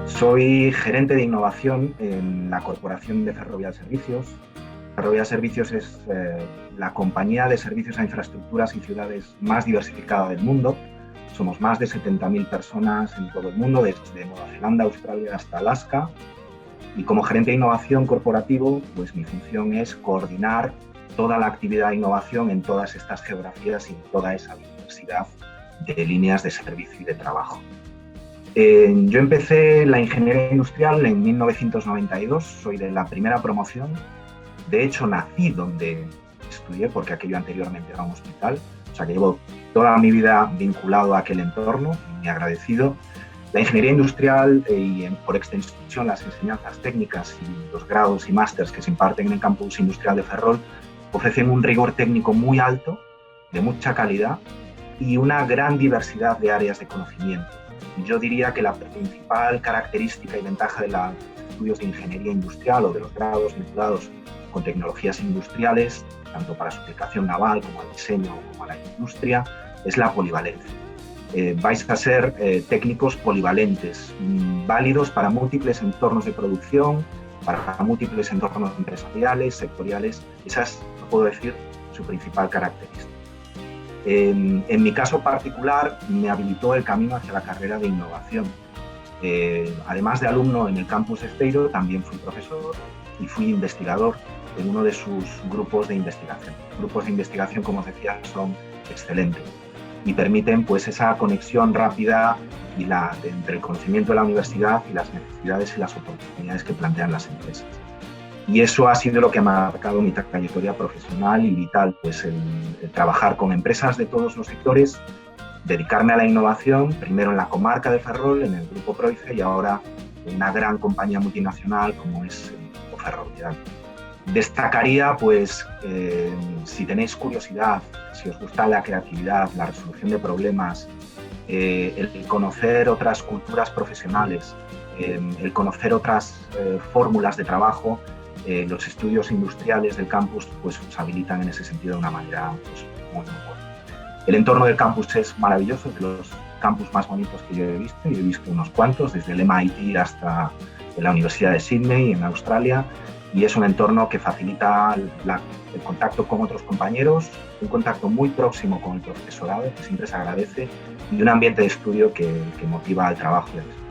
Soy gerente de innovación en la Corporación de Ferrovial Servicios. Ferrovial Servicios es la compañía de servicios a infraestructuras y ciudades más diversificada del mundo. Somos más de 70.000 personas en todo el mundo, desde Nueva Zelanda, Australia hasta Alaska. Y como gerente de innovación corporativo, pues mi función es coordinar toda la actividad de innovación en todas estas geografías y en toda esa diversidad de líneas de servicio y de trabajo. Yo empecé la ingeniería industrial en 1992, soy de la primera promoción. De hecho, nací donde estudié, porque aquello anteriormente era un hospital. O sea que llevo toda mi vida vinculado a aquel entorno, muy agradecido. La ingeniería industrial y por extensión las enseñanzas técnicas y los grados y másters que se imparten en el campus industrial de Ferrol ofrecen un rigor técnico muy alto, de mucha calidad y una gran diversidad de áreas de conocimiento. Yo diría que la principal característica y ventaja de los estudios de ingeniería industrial o de los grados vinculados con tecnologías industriales, tanto para su aplicación naval como al diseño como a la industria, es la polivalencia. Vais a ser técnicos polivalentes, válidos para múltiples entornos de producción, para múltiples entornos empresariales, sectoriales. Esa es, puedo decir, su principal característica. En mi caso particular, me habilitó el camino hacia la carrera de innovación. Además de alumno en el campus Esteiro, también fui profesor y fui investigador en uno de sus grupos de investigación. Grupos de investigación, como os decía, son excelentes y permiten pues esa conexión rápida entre el conocimiento de la universidad y las necesidades y las oportunidades que plantean las empresas. Y eso ha sido lo que ha marcado mi trayectoria profesional y vital, pues el trabajar con empresas de todos los sectores, dedicarme a la innovación, primero en la comarca de Ferrol, en el Grupo Proice, y ahora en una gran compañía multinacional como es el Grupo Ferrovial. Destacaría, pues, si tenéis curiosidad, si os gusta la creatividad, la resolución de problemas, el conocer otras culturas profesionales, el conocer otras fórmulas de trabajo, los estudios industriales del campus pues, os habilitan en ese sentido de una manera pues, muy buena. El entorno del campus es maravilloso, es de los campus más bonitos que yo he visto unos cuantos, desde el MIT hasta la Universidad de Sydney en Australia, y es un entorno que facilita el contacto con otros compañeros, un contacto muy próximo con el profesorado, que siempre se agradece, y un ambiente de estudio que motiva al trabajo y al estudio.